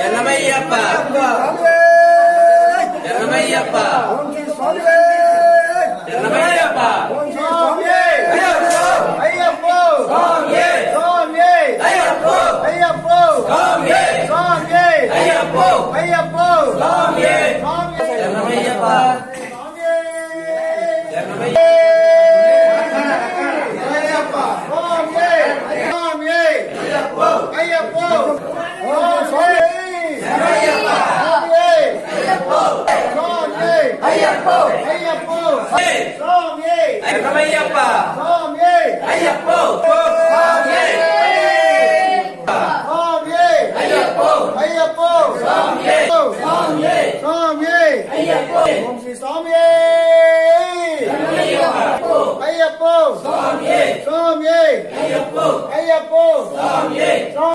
ఎల్లమయ్యప్ప ఎల్లమయ్యప్ప ఎల్లమయ్యప్ప అయ్యప్పో స్వామి స్వామి అయ్యప్పో అయ్యప్పో స్వామి స్వామి అయ్యప్పో అయ్యప్పో స్వామి స్వామి ఎల్లమయ్యప్ప ఎల్లమయ్యప్ప ఎల్లమయ్యప్ప అయ్యప్పో అయ్యప్పో